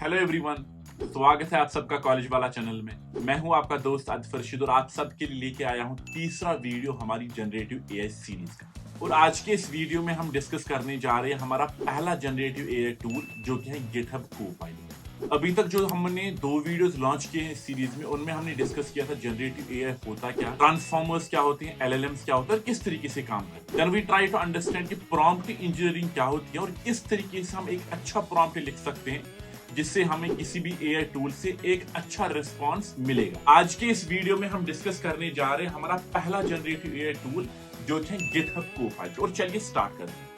Hello everyone, स्वागत है आप सबका कॉलेज वाला चैनल में। मैं हूं आपका दोस्त आदिफ रशीद और आप सबके लिए लेके आया हूं तीसरा वीडियो हमारी जनरेटिव एआई सीरीज का। और आज के इस वीडियो में हम डिस्कस करने जा रहे हैं हमारा पहला जनरेटिव एआई टूल जो कि है गिटहब कोपायलट। अभी तक जो हमने 2 वीडियोस लॉन्च किए हैं इस सीरीज में, उनमें हमने डिस्कस किया था जनरेटिव एआई होता क्या, ट्रांसफॉर्मर्स क्या होते हैं, एलएलएम्स क्या होता है और किस तरीके से काम करते हैं। Then we try to understand कि प्रॉम्प्ट इंजीनियरिंग क्या होती है और किस तरीके से हम एक अच्छा प्रॉम्प्ट लिख सकते हैं जिससे हमें किसी भी एआई टूल से एक अच्छा रिस्पांस मिलेगा। आज के इस वीडियो में हम डिस्कस करने जा रहे हैं हमारा पहला जनरेटिव एआई टूल जो है गिटहब कोपायलट। और चलिए स्टार्ट करते हैं।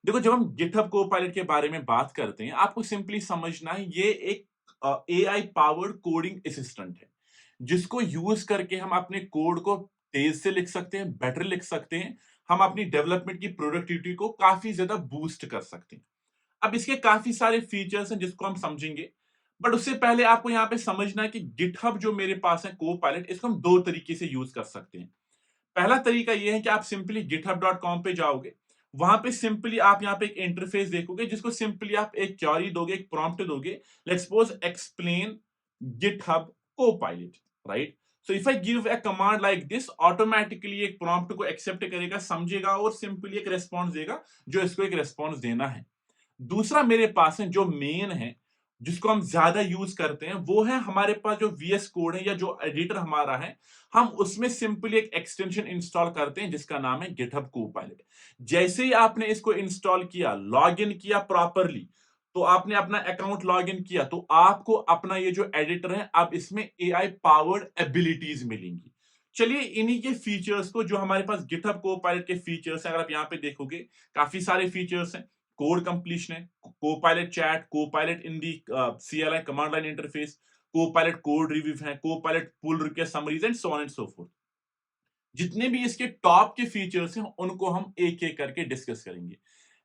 देखो, जब हम गिटहब कोपायलट के बारे में बात करते हैं, आपको सिंपली समझना है ये एक एआई पावर्ड कोडिंग असिस्टेंट है जिसको यूज करके हम अपने कोड को तेज से लिख सकते हैं, बेटर लिख सकते हैं। हम अपनी डेवलपमेंट की प्रोडक्टिविटी को काफी ज्यादा बूस्ट कर सकते हैं। अब इसके काफी सारे फीचर्स हैं जिसको हम समझेंगे, बट उससे पहले आपको यहाँ पे समझना है कि गिटहब जो मेरे पास है कोपायलट, इसको हम 2 तरीके से यूज कर सकते हैं। पहला तरीका ये है कि आप सिंपली github.com पे जाओगे। वहां पे सिंपली आप यहाँ पे एक इंटरफेस देखोगे जिसको सिंपली आप एक क्वेरी दोगे, एक प्रॉम्प्ट दोगे, let's suppose explain GitHub Copilot, right? So if I give a command like this, automatically एक प्रॉम्प्ट को एक्सेप्ट करेगा, समझेगा और सिंपली एक रेस्पॉन्स देगा जो इसको एक रेस्पॉन्स देना है। दूसरा मेरे पास है जो मेन है, जिसको हम ज्यादा यूज करते हैं, वो है हमारे पास जो वीएस कोड है या जो एडिटर हमारा है, हम उसमें सिंपली एक एक्सटेंशन इंस्टॉल करते हैं जिसका नाम है गिटहब कोपायलट। जैसे ही आपने इसको इंस्टॉल किया, लॉग इन किया प्रॉपरली, तो आपने अपना अकाउंट लॉग इन किया, तो आपको अपना ये जो एडिटर है, अब इसमें एआई पावर्ड एबिलिटीज मिलेंगी। चलिए इन्हीं के फीचर्स को, जो हमारे पास गिटहब कोपायलट के फीचर्स हैं, अगर आप यहाँ पे देखोगे काफी सारे फीचर्स हैं। कोड कंप्लीशन है, Copilot chat, Copilot in the CLI command line interface, Copilot code review है, Copilot pull request summaries and so on and so forth. जितने भी इसके टॉप के फीचर्स हैं उनको हम एक एक करके डिस्कस करेंगे।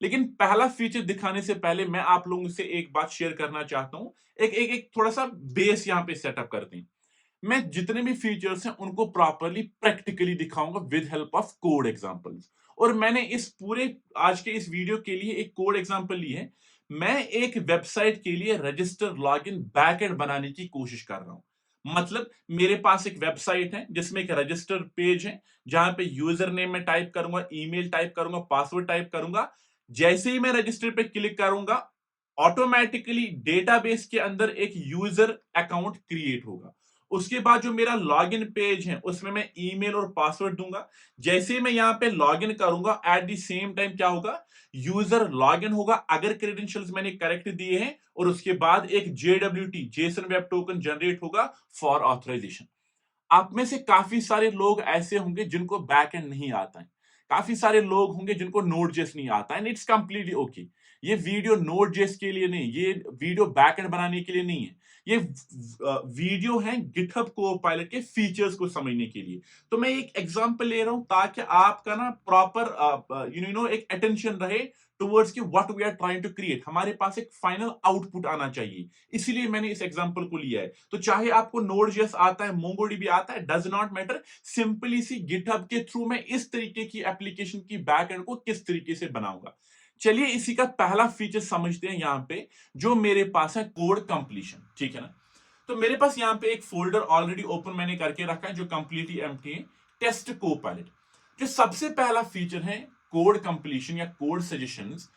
लेकिन पहला फीचर दिखाने से पहले मैं आप लोगों से एक बात शेयर करना चाहता हूं। एक थोड़ा सा बेस यहां पे सेटअप करते हैं। मैं जितने भी फीचर्स हैं उनको प्रॉपरली प्रैक्टिकली दिखाऊंगा with help of code examples. और मैंने इस पूरे आज के इस वीडियो के लिए एक कोड एग्जांपल ली है। मैं एक वेबसाइट के लिए रजिस्टर लॉगिन बैकएंड बनाने की कोशिश कर रहा हूं। मतलब मेरे पास एक वेबसाइट है जिसमें एक रजिस्टर पेज है, जहां पे यूजर नेम में टाइप करूंगा, ईमेल टाइप करूंगा, पासवर्ड टाइप करूंगा। जैसे ही मैं रजिस्टर पे क्लिक करूंगा, ऑटोमेटिकली डेटाबेस के अंदर एक यूजर अकाउंट क्रिएट होगा। उसके बाद जो मेरा लॉगिन पेज है उसमें मैं ईमेल और पासवर्ड दूंगा। जैसे ही मैं यहां पे लॉगिन करूंगा, एट द सेम टाइम क्या होगा, यूजर लॉगिन होगा अगर क्रेडेंशियल्स मैंने करेक्ट दिए हैं, और उसके बाद एक JWT Jason web token generate होगा फॉर ऑथराइजेशन। आप में से काफी सारे लोग ऐसे होंगे जिनको बैक एंड नहीं आता है। काफी सारे लोग होंगे जिनको नोड जेस नहीं आता है, एंड इट्स कंप्लीटली ओके। ये वीडियो नोड जेस के लिए नहीं, ये वीडियो बैक एंड बनाने के लिए नहीं है। ये वीडियो है गिटहब कोपायलट के फीचर्स को समझने के लिए। तो मैं एक एग्जांपल ले रहा हूं ताकि आपका ना प्रॉपर एक अटेंशन रहे टुवर्ड्स कि what we are trying to create. हमारे पास एक फाइनल आउटपुट आना चाहिए, इसीलिए मैंने इस एग्जांपल को लिया है। तो चाहे आपको नोड.js आता है, मोंगोडीबी आता है, does not matter. Simply see GitHub के थ्रू मैं इस तरीके की एप्लीकेशन की बैकएंड को किस तरीके से बनाऊंगा। चलिए इसी का पहला फीचर समझते हैं यहां पे, जो मेरे पास है कोड कंप्लीशन। ठीक है ना? तो मेरे पास यहां पे एक फोल्डर ऑलरेडी ओपन मैंने करके रखा है जो कंप्लीटली एम्प्टी है, टेस्ट कोपायलट। जो सबसे पहला फीचर है कोड कंप्लीशन या कोड सजेशंस,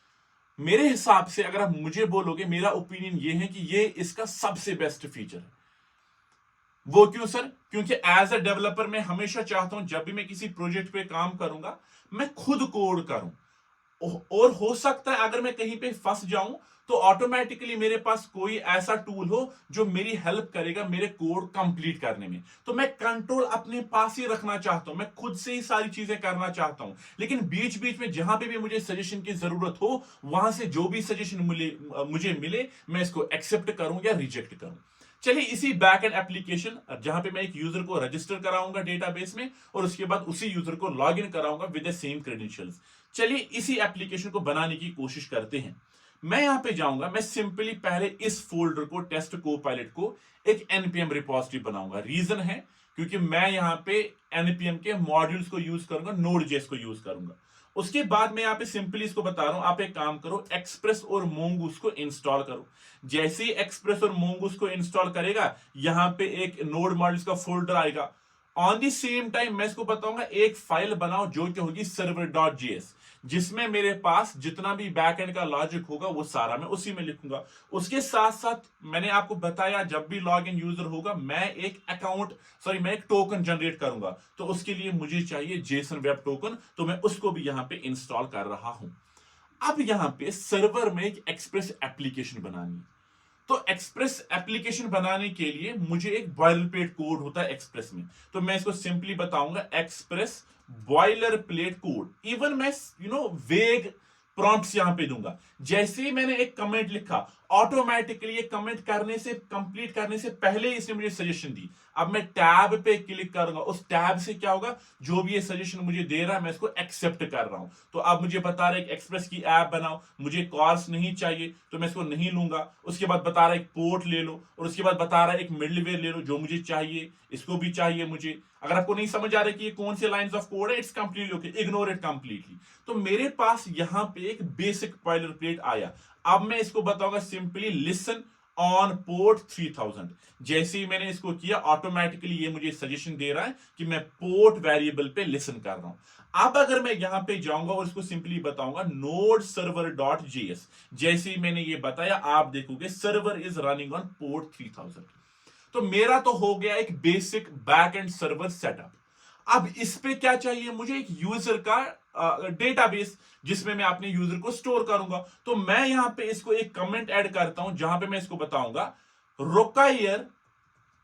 मेरे हिसाब से अगर आप मुझे बोलोगे, मेरा ओपिनियन ये है कि ये इसका सबसे बेस्ट फीचर है। वो क्यों सर? क्योंकि एज अ डेवलपर मैं हमेशा चाहता हूं जब भी मैं किसी प्रोजेक्ट पे काम करूंगा, मैं खुद कोड करूं। और हो सकता है अगर मैं कहीं पे फंस जाऊं तो ऑटोमेटिकली मेरे पास कोई ऐसा टूल हो जो मेरी हेल्प करेगा मेरे कोड कंप्लीट करने में। तो मैं कंट्रोल अपने पास ही रखना चाहता हूं, मैं खुद से ही सारी चीजें करना चाहता हूं। लेकिन बीच बीच में जहां पे भी मुझे सजेशन की जरूरत हो, वहां से जो भी सजेशन मुझे मिले, मैं इसको एक्सेप्ट करूं या रिजेक्ट करूं। चलिए इसी बैक एंड एप्लीकेशन, जहां पे मैं एक यूजर को रजिस्टर कराऊंगा डेटाबेस में और उसके बाद उसी यूजर को लॉग इन कराऊंगा विद द सेम क्रेडेंशियल्स। चलिए इसी एप्लीकेशन को बनाने की कोशिश करते हैं। मैं यहां पे जाऊंगा, मैं सिंपली पहले इस फोल्डर को, टेस्ट कोपायलट को, एक npm रिपोजिटरी बनाऊंगा। रीजन है क्योंकि मैं यहां पे npm के मॉड्यूल्स को यूज करूंगा, नोड.js को यूज करूंगा। उसके बाद मैं यहाँ पे सिंपली इसको बता रहा हूं, आप एक काम करो, एक्सप्रेस और मोंगूस को इंस्टॉल करो। जैसे ही एक्सप्रेस और मोंगूस को इंस्टॉल करेगा, यहां पे एक नोड मॉड्यूल्स का फोल्डर आएगा। ऑन द सेम टाइम मैं इसको बताऊंगा एक फाइल बनाओ जो कि होगी server.js, जिसमें मेरे पास जितना भी बैकएंड का लॉजिक होगा वो सारा मैं उसी में लिखूंगा। उसके साथ साथ मैंने आपको बताया जब भी लॉग इन यूजर होगा मैं एक टोकन जनरेट करूंगा, तो उसके लिए मुझे चाहिए जेसन वेब टोकन, तो मैं उसको भी यहां पे इंस्टॉल कर रहा हूं। अब यहां पे सर्वर में एक एक्सप्रेस एप्लीकेशन बनानी है। तो एक्सप्रेस एप्लीकेशन बनाने के लिए मुझे एक बॉयलर प्लेट कोड होता है एक्सप्रेस में, तो मैं इसको सिंपली बताऊंगा express boiler plate code. Even मैं वेग प्रॉम्प्ट्स यहां पे दूंगा। जैसे ही मैंने एक कमेंट लिखा, ऑटोमेटिकली ये कमेंट कंप्लीट करने से पहले इसने मुझे सजेशन दी। अब मैं टैब पे क्लिक करूंगा, उस टैब से क्या होगा, जो भी ये सजेशन मुझे दे रहा है मैं इसको एक्सेप्ट कर रहा हूं। तो अब मुझे बता रहा है एक्सप्रेस की ऐप बनाओ, मुझे कॉल्स नहीं चाहिए तो मैं इसको नहीं लूंगा। उसके बाद बता रहा है एक पोर्ट ले लो, और उसके बाद बता रहा है एक मिडलवेयर ले लो जो मुझे चाहिए, इसको भी चाहिए मुझे। अगर आपको नहीं समझ आ रहा कि ये कौन से लाइंस ऑफ कोड है, it's completely okay, ignore it completely. तो मेरे पास यहां पे एक बेसिक बॉयलर प्लेट आया। अब मैं इसको बताऊंगा सिंपली लिसन ऑन पोर्ट 3000। जैसे ही मैंने इसको किया, ऑटोमेटिकली ये मुझे सजेशन दे रहा है कि मैं पोर्ट वेरिएबल पे लिसन कर रहा हूं। अब अगर मैं यहां पे जाऊंगा और इसको सिंपली बताऊंगा नोड सर्वर डॉट जेएस, जैसे ही मैंने ये बताया आप देखोगे server is running on port 3000। तो मेरा तो हो गया एक basic back and server setup. अब इस पे क्या चाहिए मुझे, एक यूजर का डेटाबेस जिसमें मैं अपने यूजर को स्टोर करूंगा। तो मैं यहां पे इसको एक कमेंट ऐड करता हूं जहां पे मैं इसको बताऊंगा रोकायर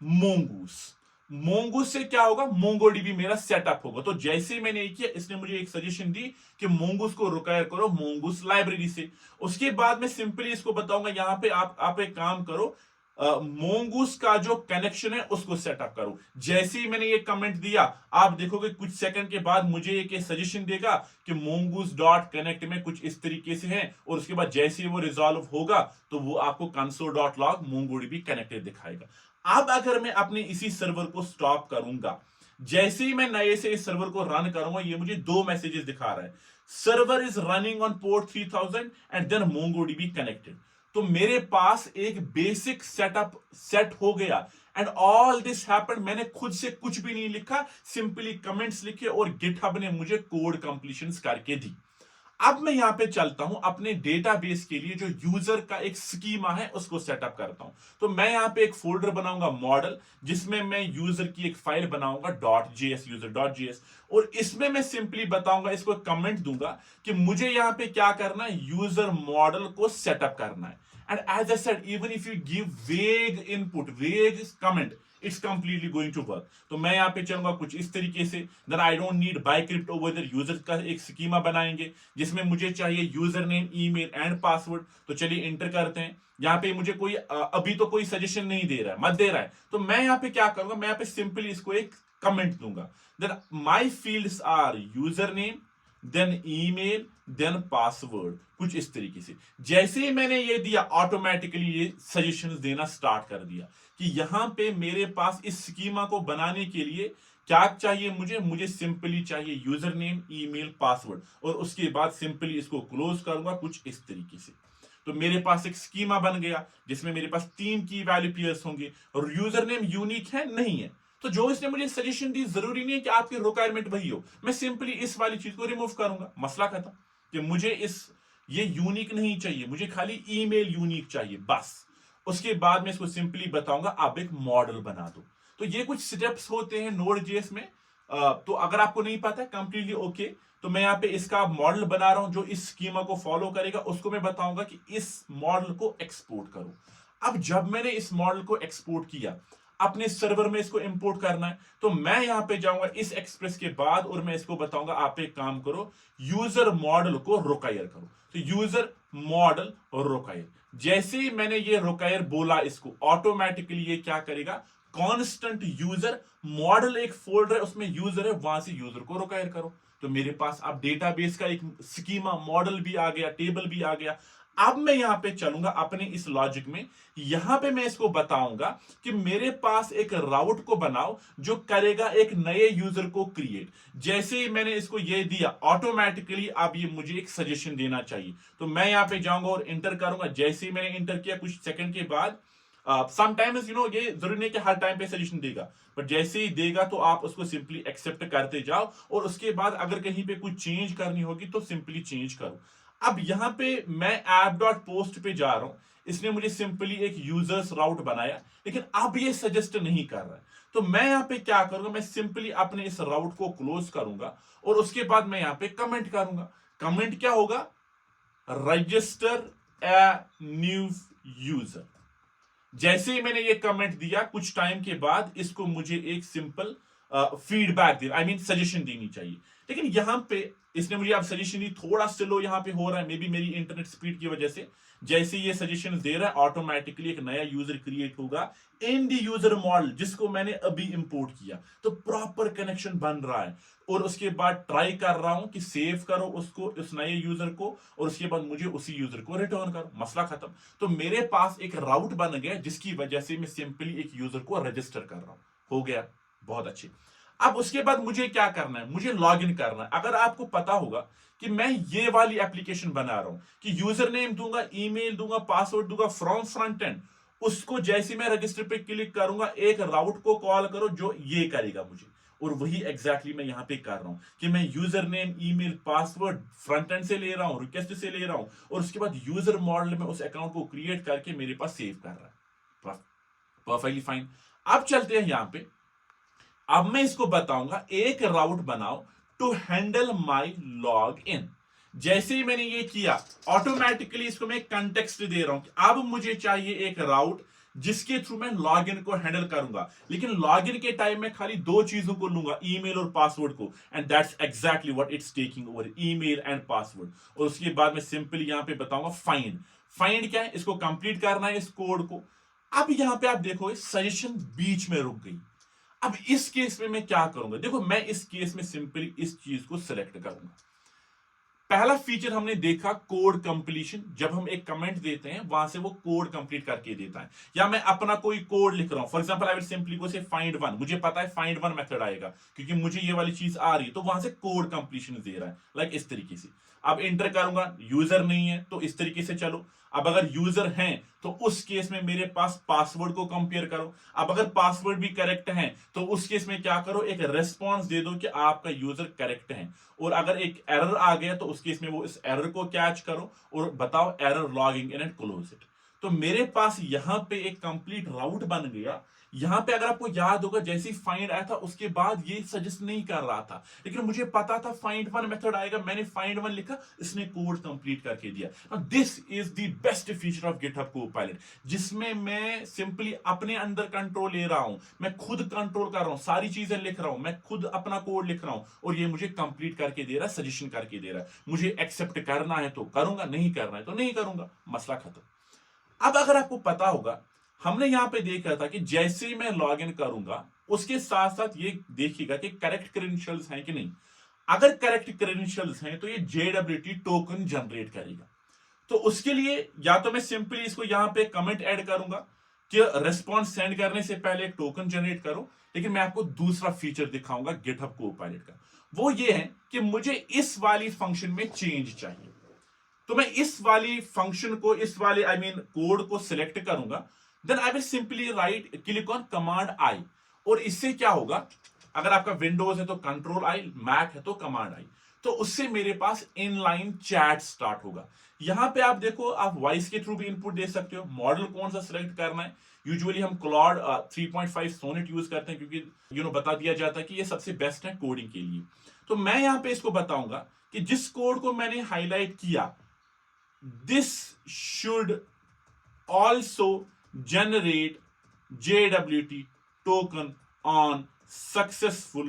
मोंगूस। मोंगूस से क्या होगा, मोंगोडीबी मेरा सेटअप होगा। तो जैसे ही मैंने ये किया, इसने मुझे एक सजेशन दी कि मोंगूस को रिक्वायर करो मोंगूस लाइब्रेरी से। उसके बाद मैं सिंपली इसको बताऊंगा यहां पे आप एक काम करो, मोंगूस का जो कनेक्शन है उसको सेटअप करो। जैसे ही मैंने ये कमेंट दिया, आप देखोगे कुछ सेकंड के बाद मुझे एक सजेशन देगा कि मोंगूस डॉट कनेक्ट में कुछ इस तरीके से है, और उसके बाद जैसे ही वो रिजॉल्व होगा तो वो आपको console dot log MongoDB connected दिखाएगा। अब अगर मैं अपने इसी सर्वर को स्टॉप करूंगा, जैसे ही मैं नए से इस सर्वर को रन करूंगा, ये मुझे दो मैसेजेस दिखा रहा है, server is running on port 3000 and then MongoDB connected. तो मेरे पास एक बेसिक सेटअप सेट हो गया। एंड ऑल दिस हैपेंड, मैंने खुद से कुछ भी नहीं लिखा, सिंपली कमेंट्स लिखे और गिटहब ने मुझे कोड कंप्लीशन करके दी। अब मैं यहां पे चलता हूं, अपने डेटाबेस के लिए जो यूजर का एक स्कीमा है उसको सेटअप करता हूं। तो मैं यहां पे एक फोल्डर बनाऊंगा मॉडल, जिसमें मैं यूजर की एक फाइल बनाऊंगा .js user.js, और इसमें मैं सिंपली बताऊंगा, इसको कमेंट दूंगा कि मुझे यहां पे क्या करना है, यूजर मॉडल को सेटअप करना है। And as I said, even if you give vague input, vague comment, it's completely going to work. तो मैं यहां पे चलूंगा कुछ इस तरीके से, then I don't need bcrypt over there, user का एक स्कीमा बनाएंगे जिसमें मुझे चाहिए user name, email and password. तो चलिए इंटर करते हैं। यहाँ पे मुझे कोई अभी तो कोई सजेशन नहीं दे रहा है, मत दे रहा है, तो मैं यहाँ पे क्या करूंगा, मैं यहाँ पे सिंपली इसको एक कमेंट दूंगा। Then my fields are user name, then email, then password, कुछ इस तरीके से। जैसे ही मैंने ये दिया, ऑटोमेटिकली ये सजेशंस देना स्टार्ट कर दिया कि यहां पे मेरे पास इस स्कीमा को बनाने के लिए क्या चाहिए मुझे सिंपली चाहिए यूजर नेम, ईमेल, पासवर्ड, और उसके बाद सिंपली इसको क्लोज करूंगा कुछ इस तरीके से। तो मेरे पास एक स्कीमा बन गया जिसमें मेरे पास 3 की वैल्यू पेयर्स होंगे, और यूजर नेम यूनिक है नहीं है, तो जो इसने मुझे सजेशन दी जरूरी नहीं है कि आपकी रिक्वायरमेंट वही हो। मैं सिंपली इस वाली चीज को रिमूव करूंगा, मसला खत्म, कि मुझे ये यूनिक नहीं चाहिए, मुझे खाली ईमेल यूनिक चाहिए बस। उसके बाद मैं इसको सिंपली बताऊंगा आप एक मॉडल बना दो। तो ये कुछ स्टेप्स होते हैं नोड.js में। तो अगर आपको नहीं पता है, कंप्लीटली ओके। तो मैं यहाँ पे इसका मॉडल बना रहा हूं जो इस स्कीमा को फॉलो करेगा, उसको मैं बताऊंगा कि इस मॉडल को एक्सपोर्ट करो। अब जब मैंने इस मॉडल को एक्सपोर्ट किया, अपने सर्वर में इसको इंपोर्ट करना है, तो मैं यहां पे जाऊंगा इस एक्सप्रेस के बाद, और मैं इसको बताऊंगा आप एक काम करो, यूजर मॉडल को रिक्वायर करो। तो यूजर मॉडल और रिक्वायर, जैसे ही मैंने ये रिक्वायर बोला, इसको ऑटोमेटिकली ये क्या करेगा, कांस्टेंट यूजर मॉडल एक फोल्डर है उसमें यूजर है, वहां से यूजर को रिक्वायर करो। तो मेरे पास अब डेटाबेस का एक स्कीमा मॉडल भी आ गया, टेबल भी आ गया। अब मैं यहां पे चलूंगा अपने इस लॉजिक में, यहां पे मैं इसको बताऊंगा कि मेरे पास एक राउट को बनाओ जो करेगा एक नए यूजर को क्रिएट। जैसे ही मैंने इसको ये दिया, ऑटोमेटिकली अब ये मुझे एक सजेशन देना चाहिए। तो मैं यहां पे जाऊंगा और इंटर करूंगा। जैसे ही मैंने इंटर किया, कुछ सेकंड के बाद, समटाइम्स ये जरूरी नहीं कि हर टाइम पे सजेशन देगा, बट जैसे ही देगा तो आप उसको सिंपली एक्सेप्ट करते जाओ, और उसके बाद अगर कहीं पे कुछ चेंज करनी होगी तो सिंपली चेंज करो। अब यहां पे मैं ऐप डॉट पोस्ट पे जा रहा हूं, इसने मुझे सिंपली एक यूजर्स राउट बनाया, लेकिन अब ये सजेस्ट नहीं कर रहा है। तो मैं यहां पे क्या करूंगा, मैं सिंपली अपने इस राउट को क्लोज करूंगा और उसके बाद मैं यहां पे कमेंट करूंगा। कमेंट क्या होगा, रजिस्टर ए न्यू यूजर। जैसे ही मैंने ये कमेंट दिया, कुछ टाइम के बाद इसको मुझे एक सिंपल फीडबैक देना, आई मीन सजेशन देनी चाहिए। लेकिन यहां पे इसने मुझे अब सजेशन दी, थोड़ा स्लो यहां पे हो रहा है, मे बी मेरी इंटरनेट स्पीड की वजह से। जैसे ये सजेशन दे रहा है, ऑटोमेटिकली एक नया यूजर क्रिएट होगा इन दी यूजर मॉडल जिसको मैंने अभी इंपोर्ट किया। तो प्रॉपर कनेक्शन बन रहा है, और उसके बाद ट्राई कर रहा हूं कि सेव करो उसको, उस नए यूजर को, और उसके बाद मुझे उसी यूजर को रिटर्न करो, मसला खत्म। तो मेरे पास एक राउट बन गया जिसकी वजह से मैं सिंपली एक यूजर को रजिस्टर कर रहा हूं। हो गया, बहुत अच्छे। अब उसके बाद मुझे क्या करना है, मुझे लॉग इन करना है। अगर आपको पता होगा कि मैं ये वाली एप्लीकेशन बना रहा हूं कि यूजर नेम दूंगा, ईमेल दूंगा, पासवर्ड दूंगा फ्रॉम फ्रंट एंड, उसको जैसे मैं रजिस्टर पे क्लिक करूंगा, एक राउट को कॉल करो जो ये करेगा मुझे। और वही एग्जैक्टली मैं यहां पे कर रहा हूं कि मैं user name, email, password front end से ले रहा हूं, रिक्वेस्ट से ले रहा हूं, और उसके बाद यूजर मॉडल में उस अकाउंट को क्रिएट करके मेरे पास सेव कर रहा है। Perfectly fine. अब चलते हैं यहां पे। अब मैं इसको बताऊंगा एक राउट बनाओ to handle my log in. जैसे ही मैंने ये किया, ऑटोमेटिकली इसको मैं कंटेक्स्ट दे रहा हूं कि अब मुझे चाहिए एक राउट जिसके थ्रू मैं लॉगिन को हैंडल करूंगा। लेकिन लॉगिन के टाइम में खाली दो चीजों को लूंगा, ईमेल और पासवर्ड को, and that's exactly what it's taking over, email and password. और उसके बाद मैं सिंपली यहां पे बताऊंगा फाइंड। फाइंड क्या है, इसको कंप्लीट करना है इस कोड को। अब यहां पे आप देखो सजेशन बीच में रुक गई। अब इस केस में मैं क्या करूंगा, देखो मैं इस केस में सिंपली इस चीज को सिलेक्ट करूंगा। पहला फीचर हमने देखा कोड कंप्लीशन, जब हम एक कमेंट देते हैं वहां से वो कोड कंप्लीट करके देता है। या मैं अपना कोई कोड लिख रहा हूं, for example I will simply गो से फाइंड वन, मुझे पता है फाइंड वन मेथड आएगा क्योंकि मुझे ये वाली चीज आ रही है, तो वहां से कोड कंप्लीशन दे रहा है, लाइक इस तरीके से। अब इंटर करूंगा, यूजर नहीं है तो इस तरीके से चलो। अब अगर यूजर हैं तो उस केस में मेरे पास पासवर्ड को कंपेयर करो। अब अगर पासवर्ड भी करेक्ट है तो उस केस में क्या करो, एक रेस्पॉन्स दे दो कि आपका यूजर करेक्ट है। और अगर एक एरर आ गया तो उस केस में वो इस एरर को कैच करो और बताओ error logging in and close it. तो मेरे पास यहां पे एक कंप्लीट राउट बन गया। यहां पे अगर आपको याद होगा, जैसे ही फाइंड आया था उसके बाद ये सजेस्ट नहीं कर रहा था, लेकिन मुझे पता था फाइंड वन मेथड आएगा, मैंने फाइंड वन लिखा, इसने कोड कंप्लीट करके दिया। This is the best feature of GitHub Copilot, जिसमें मैं सिंपली अपने अंदर कंट्रोल ले रहा हूं, मैं खुद कंट्रोल कर रहा हूं, सारी चीजें लिख रहा हूं, मैं खुद अपना कोड लिख रहा हूं, और ये मुझे कंप्लीट करके दे रहा है, सजेशन करके दे रहा है। मुझे एक्सेप्ट करना है तो करूंगा, नहीं करना है तो नहीं करूंगा, मसला खत्म। अब अगर आपको पता होगा, हमने यहां पे देखा था कि जैसे ही मैं लॉग इन करूंगा उसके साथ साथ ये देखिएगा कि करेक्ट क्रेडेंशियल्स हैं कि नहीं। अगर करेक्ट क्रेडेंशियल्स हैं तो ये JWT टोकन जनरेट करेगा। तो उसके लिए या तो मैं सिंपली इसको यहां पे कमेंट ऐड करूंगा कि रिस्पॉन्स सेंड करने से पहले एक टोकन जनरेट करो। लेकिन मैं आपको दूसरा फीचर दिखाऊंगा गिटहब कोपायलट का, वो ये है कि मुझे इस वाली फंक्शन में चेंज चाहिए। तो मैं इस वाली फंक्शन को, इस वाले आई मीन कोड को सिलेक्ट करूंगा, then I will simply right click on command I. और इससे क्या होगा, अगर आपका विंडोज है तो कंट्रोल आई, मैक है तो कमांड आई, तो उससे मेरे पास इनलाइन चैट स्टार्ट होगा। यहां पे आप देखो, आप वॉइस के थ्रू भी इनपुट दे सकते हो। मॉडल कौन सा सिलेक्ट करना है, यूजुअली हम क्लॉड 3.5 सोनेट यूज करते हैं क्योंकि बता दिया जाता है कि ये सबसे बेस्ट है कोडिंग के लिए। तो मैं यहां पे इसको बताऊंगा कि जिस कोड को मैंने हाईलाइट किया, this should also generate JWT token on successful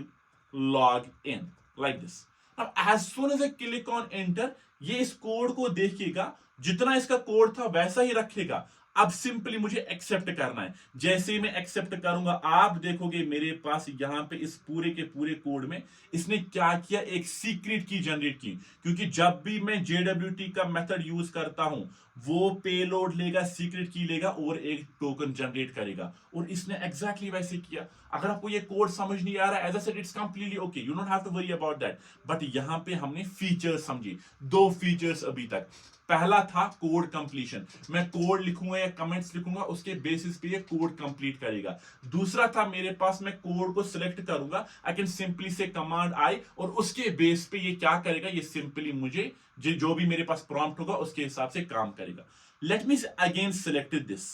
login like this. Now as soon as I click on enter, ये इस कोड को देखिएगा, जितना इसका कोड था वैसा ही रखेगा। अब सिंपली मुझे एक्सेप्ट करना है। जैसे ही मैं एक्सेप्ट करूंगा, आप देखोगे मेरे पास यहां पे इस पूरे के पूरे कोड में इसने क्या किया, एक सीक्रेट की जनरेट की। क्योंकि जब भी मैं JWT का मेथड यूज करता हूं वो पेलोड लेगा, सीक्रेट की लेगा और एक टोकन जनरेट करेगा। और इसने एग्जैक्टली वैसे किया। अगर आपको ये कोड समझ नहीं आ रहा है, as I said it's completely okay, you don't have to worry about that. But यहां पे हमने फीचर्स समझी, दो फीचर्स अभी तक। पहला था कोड कंप्लीशन, मैं कोड लिखूंगा या कमेंट्स लिखूंगा, उसके बेसिस पे ये कोड कंप्लीट करेगा। दूसरा था मेरे पास, मैं कोड को सिलेक्ट करूंगा, आई कैन सिंपली से कमांड आई, और उसके बेस पे ये क्या करेगा, ये सिंपली मुझे जो भी मेरे पास प्रॉम्प्ट होगा उसके हिसाब से काम करेगा। Let me again select this,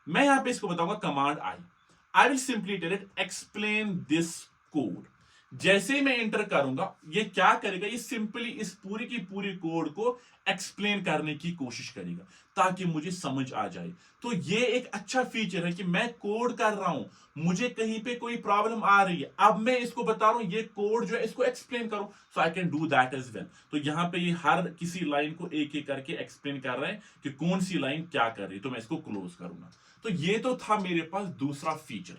मैं यहां पे इसको बताऊंगा command I will simply tell it explain this code. जैसे ही मैं एंटर करूंगा, ये क्या करेगा, ये सिंपली इस पूरी की पूरी कोड को एक्सप्लेन करने की कोशिश करेगा ताकि मुझे समझ आ जाए। तो ये एक अच्छा फीचर है कि मैं कोड कर रहा हूं, मुझे कहीं पे कोई प्रॉब्लम आ रही है, अब मैं इसको बता रहा हूं ये कोड जो है इसको एक्सप्लेन करो, so I can do that as well. तो यहां पे ये हर किसी लाइन को एक एक करके एक्सप्लेन कर रहा है कि कौन सी लाइन क्या कर रही है। तो मैं इसको क्लोज करूंगा। तो ये तो था मेरे पास दूसरा फीचर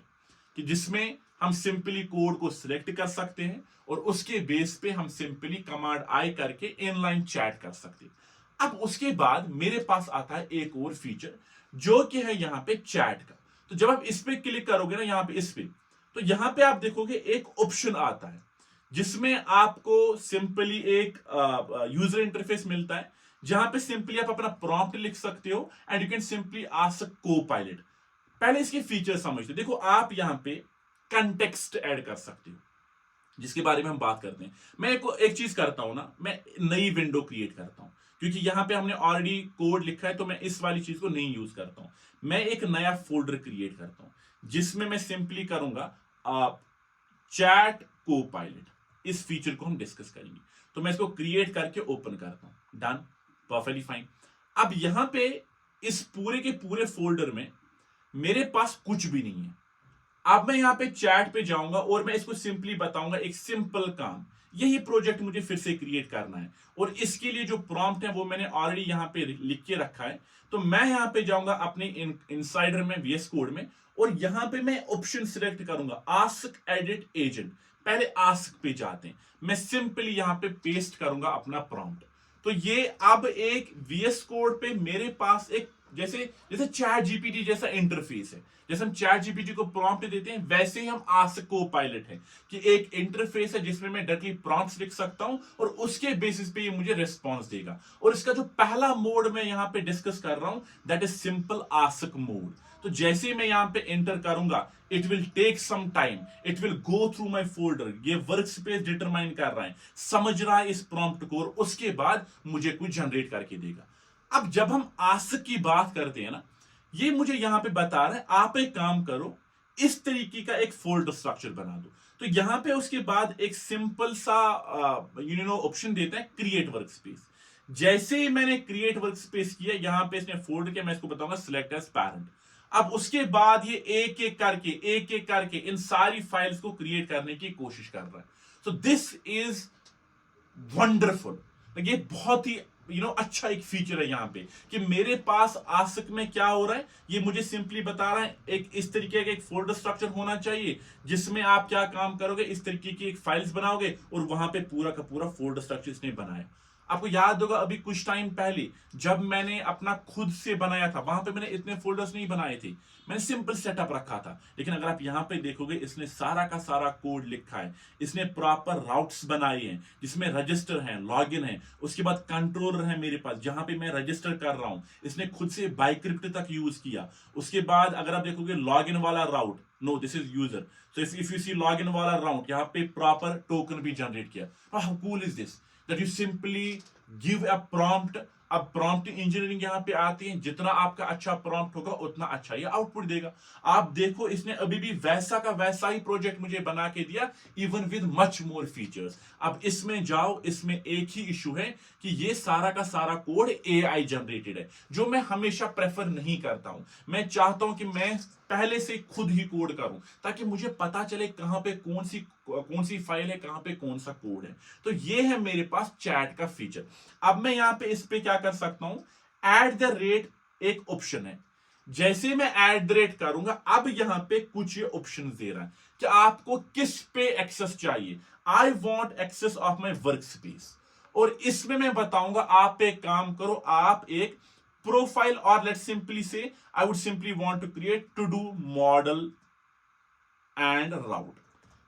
कि जिसमें हम सिंपली कोड को सिलेक्ट कर सकते हैं और उसके बेस पे हम सिंपली कमांड आई करके इनलाइन चैट कर सकते हैं। अब उसके बाद मेरे पास आता है एक और फीचर जो कि है यहां पे चैट का। तो जब आप इस पे क्लिक करोगे ना, यहां पे इस पे, तो यहां पे आप देखोगे एक ऑप्शन आता है जिसमें आपको सिंपली एक यूजर इंटरफेस मिलता है जहां पे सिंपली आप अपना प्रॉम्प्ट लिख सकते हो and you can simply ask Copilot. पहले इसके फीचर समझते, देखो आप यहां पे कंटेक्स्ट ऐड कर सकते हो जिसके बारे में हम बात करते हैं। मैं एक चीज करता हूं ना, मैं नई विंडो क्रिएट करता हूं क्योंकि यहां पे हमने ऑलरेडी कोड लिखा है, तो मैं इस वाली चीज को नहीं यूज करता हूं। मैं एक नया फोल्डर क्रिएट करता हूं जिसमें मैं सिंपली करूंगा चैट को-पायलट। इस फीचर को हम डिस्कस करेंगे। तो मैं इसको क्रिएट करके ओपन करता हूं, डन, परफेक्टली फाइन। अब यहां पे इस पूरे के पूरे फोल्डर में मेरे पास कुछ भी नहीं है। अब मैं यहां पे चैट पे जाऊंगा और मैं इसको सिंपली बताऊंगा एक सिंपल काम, यही प्रोजेक्ट मुझे फिर से क्रिएट करना है और इसके लिए जो प्रॉम्प्ट है वो मैंने ऑलरेडी यहां पे लिख के रखा है। तो मैं यहां पे जाऊंगा अपने इनसाइडर में, वीएस कोड में, और यहां पे मैं ऑप्शन सिलेक्ट करूंगा आस्क एडिट एजेंट। पहले आस्क पे जाते हैं, मैं सिंपली यहां पे पेस्ट करूंगा अपना प्रॉम्प्ट। तो ये अब एक वीएस कोड पे मेरे पास एक जैसे जैसे चैट जीपीटी जैसा इंटरफेस है। जैसे हम चैट जीपीटी को प्रॉम्प्ट देते हैं वैसे ही हम आस्क को-पायलट है कि एक इंटरफेस है जिसमें मैं डायरेक्टली प्रॉम्प्ट्स लिख सकता हूं और उसके बेसिस पे ये मुझे रिस्पांस देगा। और इसका जो पहला मोड मैं यहां पे डिस्कस कर रहा हूं that is simple ask mode. तो जैसे ही मैं यहां पे एंटर करूंगा, it will take some time, it will go through my folder. ये वर्क स्पेस डिटरमाइन कर रहा है, समझ रहा है इस प्रॉम्प्ट को, और उसके बाद मुझे कुछ जनरेट करके देगा। अब जब हम आस्क की बात करते हैं ना, ये मुझे यहां पे बता रहा है आप एक काम करो, इस तरीके का एक फोल्डर स्ट्रक्चर बना दो। तो यहां पे उसके बाद एक सिंपल सा ऑप्शन देता है क्रिएट वर्क स्पेस। जैसे ही मैंने क्रिएट वर्क स्पेस किया, यहां पे इसने फोल्डर किया, मैं इसको बताऊंगा सिलेक्ट एज पैरेंट। अब उसके बाद ये एक एक करके इन सारी फाइल्स को क्रिएट करने की कोशिश कर रहा है। So this is wonderful. ये बहुत ही अच्छा एक फीचर है यहां पे कि मेरे पास आस्क में क्या हो रहा है, ये मुझे सिंपली बता रहा है एक इस तरीके का एक फोल्डर स्ट्रक्चर होना चाहिए जिसमें आप क्या काम करोगे, इस तरीके की एक फाइल्स बनाओगे, और वहां पे पूरा का पूरा फोल्डर स्ट्रक्चर इसने बनाया। आपको याद होगा अभी कुछ टाइम पहले जब मैंने अपना खुद से बनाया था, वहां पे मैंने इतने फोल्डर्स नहीं बनाए थे, मैंने सिंपल सेटअप रखा था। लेकिन अगर आप यहां पे देखोगे, इसने सारा का सारा कोड लिखा है, इसने प्रॉपर राउट्स बनाए हैं जिसमें रजिस्टर है, लॉगिन है, उसके बाद कंट्रोलर है मेरे पास जहां पे मैं रजिस्टर कर रहा हूं, इसने खुद से बाइक्रिप्ट तक यूज किया। उसके बाद अगर आप देखोगे लॉगिन वाला route, no this is user, so if you see login वाला राउट, यहां पे प्रॉपर टोकन भी जनरेट किया। How cool is this that you simply give a prompt। अब प्रॉम्प्ट इंजीनियरिंग यहां पे आती है, जितना आपका अच्छा प्रॉम्प्ट होगा उतना अच्छा ये आउटपुट देगा। आप देखो इसने अभी भी वैसा का वैसा ही प्रोजेक्ट मुझे बना के दिया, even with much more features. अब इसमें जाओ, इसमें एक ही इशू है कि ये सारा का सारा कोड एआई जनरेटेड है, जो मैं हमेशा प्रेफर नहीं करता हूं। मैं चाहता हूं कि मैं पहले से खुद ही कोड करूं ताकि मुझे पता चले कहां पे कौन सी फाइल है, कहां पे कौन सा कोड है। तो ये है मेरे पास चैट का फीचर। अब मैं यहां पे इस पे क्या कर सकता हूं, एट द रेट एक ऑप्शन है। जैसे मैं एट द रेट करूंगा, अब यहां पे कुछ ये ऑप्शन दे रहा है कि आपको किस पे एक्सेस चाहिए। I want access of my workspace, और इसमें मैं बताऊंगा आप एक काम करो, आप एक profile, or let's simply say I would simply want to create to do model and route.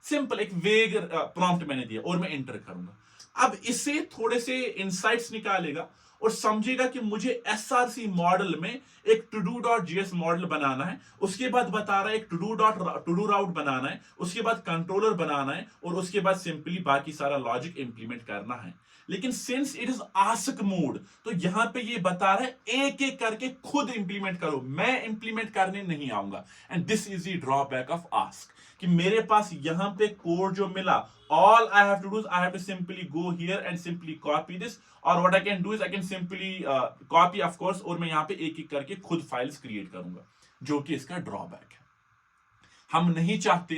Simple एक वेग प्रॉम्प्ट मैंने दिया और मैं एंटर करूंगा। अब इससे थोड़े से इंसाइट्स निकालेगा और समझेगा कि मुझे एसआरसी मॉडल में एक to do dot JS model बनाना है, उसके बाद बता रहा है एक टू डू राउट बनाना है, उसके बाद कंट्रोलर बनाना है और उसके बाद सिंपली बाकी सारा लॉजिक इंप्लीमेंट करना है। लेकिन since it is ask mode, तो यहां पे ये बता रहा है एक एक करके खुद इंप्लीमेंट करो, मैं इंप्लीमेंट करने नहीं आऊंगा। And this is the drawback of ask, कि मेरे पास यहां पे कोड जो मिला, all I have to do is I have to simply go here and simply copy this, और what I can do is I can simply copy of course, और मैं यहां पे एक एक करके खुद फाइल्स क्रिएट करूंगा, जो कि इसका ड्रॉबैक है। हम नहीं चाहते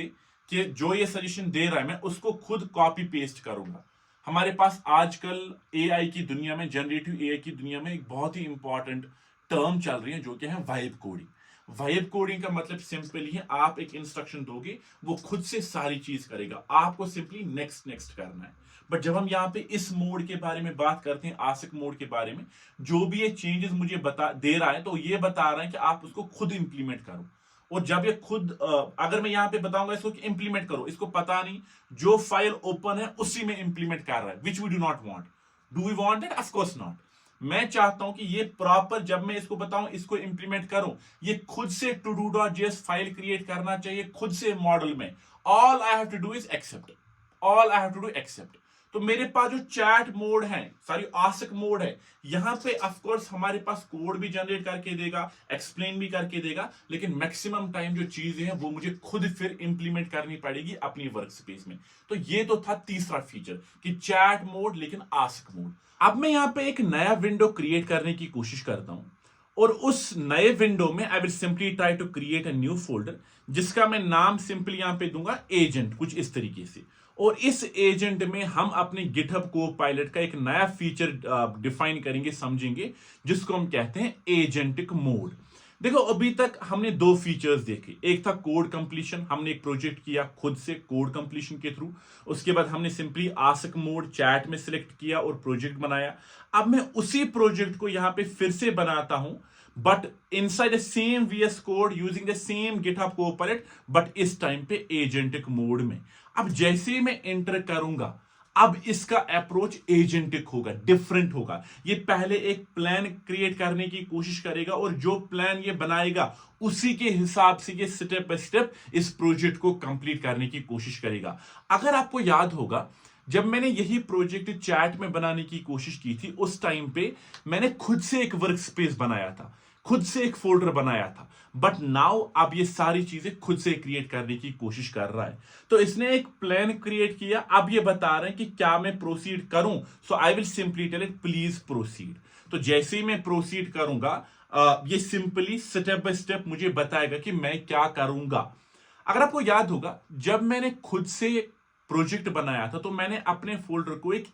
कि जो ये सजेशन दे रहा है मैं उसको खुद कॉपी पेस्ट करूंगा। हमारे पास आजकल एआई की दुनिया में, जनरेटिव एआई की दुनिया में एक बहुत ही इंपॉर्टेंट टर्म चल रही है, जो कि है वाइब कोडिंग। वाइब कोडिंग का मतलब सिंपली है, आप एक इंस्ट्रक्शन दोगे, वो खुद से सारी चीज करेगा, आपको सिंपली नेक्स्ट नेक्स्ट करना है। बट जब हम यहाँ पे इस मोड के बारे में बात करते हैं, आस्क मोड के बारे में, जो भी ये चेंजेस मुझे बता दे रहा है, तो ये बता रहा है कि आप उसको खुद इंप्लीमेंट करो। और जब ये खुद अगर मैं यहां पे बताऊंगा इसको कि इंप्लीमेंट करो, इसको पता नहीं, जो फाइल ओपन है उसी में इंप्लीमेंट कर रहा है, which we do not want. Do we want it? Of course not. मैं चाहता हूं कि ये प्रॉपर, जब मैं इसको बताऊं, इसको इंप्लीमेंट करूं, ये खुद से to do dot JS file create करना चाहिए, खुद से मॉडल में। All I have to do is accept, all I have to do accept. तो मेरे पास जो चैट मोड है, सॉरी आस्क मोड है, यहां पे ऑफ कोर्स हमारे पास कोड भी जनरेट करके देगा, एक्सप्लेन भी करके देगा, लेकिन मैक्सिमम टाइम जो चीजें हैं वो मुझे खुद फिर इंप्लीमेंट करनी पड़ेगी अपनी वर्क स्पेस में। तो ये तो था तीसरा फीचर कि चैट मोड लेकिन आस्क मोड। अब मैं यहां पे एक नया विंडो क्रिएट करने की कोशिश करता हूं, और उस नए विंडो में I will simply try to create a new folder, जिसका मैं नाम सिंपली यहां पे दूंगा एजेंट, कुछ इस तरीके से। और इस एजेंट में हम अपने गिटहब कोपायलट का एक नया फीचर डिफाइन करेंगे, समझेंगे, जिसको हम कहते हैं एजेंटिक मोड। देखो, अभी तक हमने दो फीचर्स देखे। एक था कोड कंप्लीशन, हमने एक प्रोजेक्ट किया खुद से कोड कंप्लीशन के थ्रू। उसके बाद हमने सिंपली आस्क मोड चैट में सिलेक्ट किया और प्रोजेक्ट बनाया। अब मैं उसी प्रोजेक्ट को यहां पे फिर से बनाता हूं, but inside the same VS code using the same GitHub Copilot, but इस टाइम पे एजेंटिक मोड में। अब जैसे ही मैं एंटर करूंगा, अब इसका अप्रोच एजेंटिक होगा, डिफरेंट होगा। ये पहले एक प्लान क्रिएट करने की कोशिश करेगा, और जो प्लान ये बनाएगा उसी के हिसाब से ये स्टेप बाय स्टेप इस प्रोजेक्ट को कंप्लीट करने की कोशिश करेगा। अगर आपको याद होगा, जब मैंने यही प्रोजेक्ट चैट में बनाने की कोशिश की थी, उस टाइम पे मैंने खुद से एक वर्क स्पेस बनाया था, खुद से एक फोल्डर बनाया था। बट नाउ अब ये सारी चीजें खुद से क्रिएट करने की कोशिश कर रहा है। तो इसने एक प्लान क्रिएट किया, अब ये बता रहे हैं कि क्या मैं प्रोसीड करूं। So I will simply tell it please proceed. तो जैसे ही मैं प्रोसीड करूंगा, ये सिंपली स्टेप बाय स्टेप मुझे बताएगा कि मैं क्या करूंगा। अगर आपको याद होगा, जब मैंने खुद से प्रोजेक्ट बनाया था, तो मैंने अपने फोल्डर को एक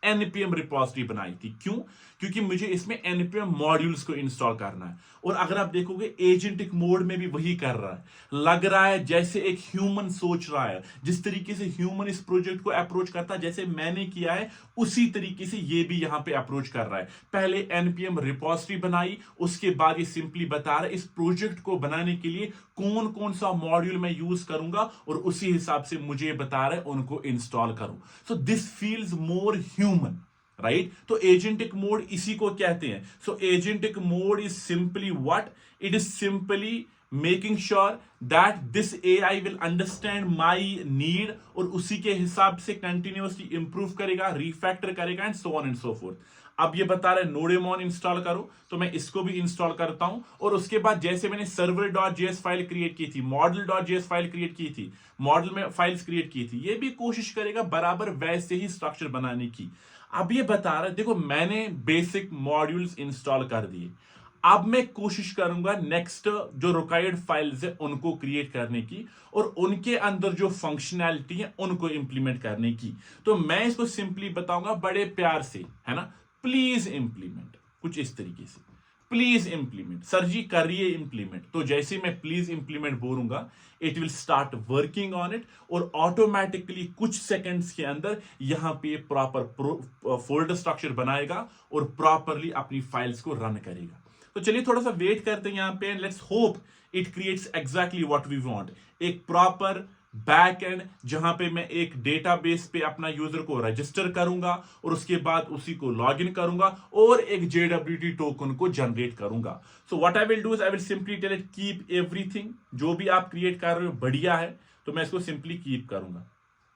npm रिपोजिटरी बनाई थी। क्यों? क्योंकि मुझे इसमें npm मॉड्यूल्स को इंस्टॉल करना है। और अगर आप देखोगे, एजेंटिक मोड में भी वही कर रहा है। लग रहा है जैसे एक ह्यूमन सोच रहा है, जिस तरीके से ह्यूमन इस प्रोजेक्ट को अप्रोच करता है, जैसे मैंने किया है, उसी तरीके से ये भी यहां पे अप्रोच कर रहा है। पहले npm रिपोजिटरी बनाई, उसके बाद ये सिंपली बता रहा है इस प्रोजेक्ट को बनाने के लिए कौन कौन सा मॉड्यूल मैं यूज करूंगा, और उसी हिसाब से मुझे बता रहा है उनको इंस्टॉल करूं। So this feels more human, right? तो एजेंटिक मोड इसी को कहते हैं। So agentic mode is simply what? It is simply making sure that this AI will understand my need, और उसी के हिसाब से कंटिन्यूअसली इंप्रूव करेगा, रिफैक्टर करेगा, and so on and so forth. अब ये बता रहा है नोडेमोन इंस्टॉल करो, तो मैं इसको भी इंस्टॉल करता हूं। और उसके बाद जैसे मैंने server.js फाइल क्रिएट की थी, model.js फाइल क्रिएट की थी, मॉडल में फाइल्स क्रिएट की थी, ये भी कोशिश करेगा बराबर वैसे ही स्ट्रक्चर बनाने की। अब ये बता रहा है, देखो मैंने बेसिक मॉड्यूल्स इंस्टॉल कर दिए, अब मैं कोशिश करूंगा नेक्स्ट जो रिक्वायर्ड फाइल्स है उनको क्रिएट करने की, और उनके अंदर जो फंक्शनैलिटी है उनको इंप्लीमेंट करने की। तो मैं इसको सिंपली बताऊंगा बड़े प्यार से, है ना, प्लीज इंप्लीमेंट, कुछ इस तरीके से, प्लीज इंप्लीमेंट। सर जी करिए इंप्लीमेंट। तो जैसे मैं प्लीज इंप्लीमेंट बोलूंगा, it will start working on it, और ऑटोमेटिकली कुछ सेकंड्स के अंदर यहां पे प्रॉपर फोल्डर स्ट्रक्चर बनाएगा और प्रॉपरली अपनी फाइल्स को रन करेगा। तो चलिए थोड़ा सा वेट करते हैं यहाँ पे, let's hope it creates exactly what we want. एक प्रॉपर बैक एंड जहां पे मैं एक डेटाबेस पे अपना यूजर को रजिस्टर करूंगा और उसके बाद उसी को लॉग इन करूंगा और एक JWT टोकन को जनरेट करूंगा। So what I will do is I will simply tell it keep everything, जो भी आप क्रिएट कर रहे हो बढ़िया है, तो मैं इसको सिंपली कीप करूंगा।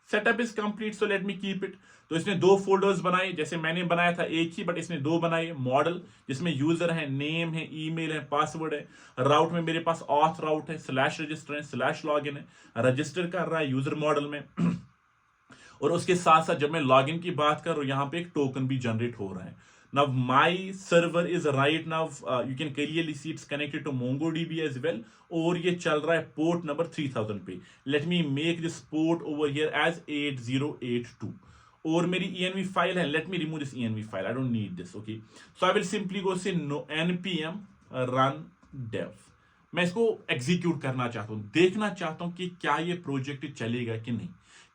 Setup is complete, so let me keep it. तो इसने दो फोल्डर्स बनाए, जैसे मैंने बनाया था एक ही, बट इसने दो बनाए। मॉडल जिसमें यूजर है, नेम है, ईमेल है, पासवर्ड है। राउट में मेरे पास ऑथ राउट है, स्लैश रजिस्टर है, स्लैश लॉगिन है। रजिस्टर कर रहा है यूजर मॉडल में और उसके साथ साथ जब मैं लॉगिन की बात कर रहा हूं, यहां पे एक टोकन भी जनरेट हो रहा है। Now my server is right now you can clearly see it's connected to MongoDB as well, और ये चल रहा है पोर्ट नंबर 3000 पे। Let me make this port over here as 8082 और मेरी env फाइल है। Let me remove this env file, I don't need this, okay? So I will simply go say no npm run dev। मैं इसको execute करना चाहता हूं, देखना चाहता हूं कि क्या ये प्रोजेक्ट चलेगा कि नहीं,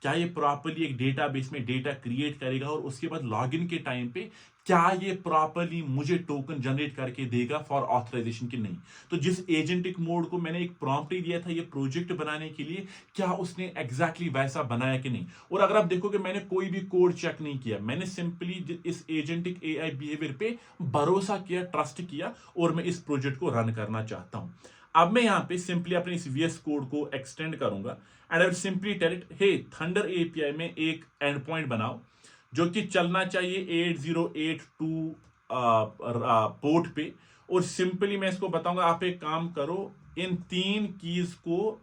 क्या ये प्रॉपरली एक डेटाबेस में डेटा क्रिएट करेगा और उसके बाद लॉगिन के टाइम पे क्या ये प्रॉपरली मुझे टोकन जनरेट करके देगा फॉर ऑथराइजेशन की नहीं। तो जिस एजेंटिक मोड को मैंने एक प्रॉम्प्ट ही दिया था ये प्रोजेक्ट बनाने के लिए, क्या उसने एग्जैक्टली वैसा बनाया कि नहीं। और अगर आप देखोगे मैंने कोई भी कोड चेक नहीं किया, मैंने सिंपली इस एजेंटिक AI बिहेवियर पे भरोसा किया, ट्रस्ट किया और मैं इस प्रोजेक्ट को रन करना चाहता हूं। अब मैं यहां पे सिंपली अपने इस VS कोड को एक्सटेंड करूंगा and I will simply tell it hey Thunder API में एक एंड पॉइंट बनाओ जो कि चलना चाहिए 8082 पोर्ट पे, और सिंपली मैं इसको बताऊंगा आप एक काम करो, इन 3 कीज को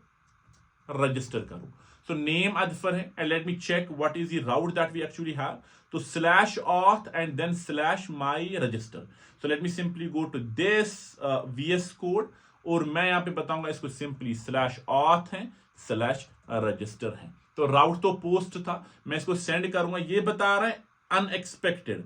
रजिस्टर करो। सो नेम अदफर है and let me check what is the route that we actually have. तो slash auth and then slash my register. So let me simply go to this VS code और मैं यहां पे बताऊंगा इसको सिंपली स्लैश ऑथ है, slash register है। तो राउट तो पोस्ट था, मैं इसको सेंड करूंगा, ये बता रहा है अनएक्सपेक्टेड।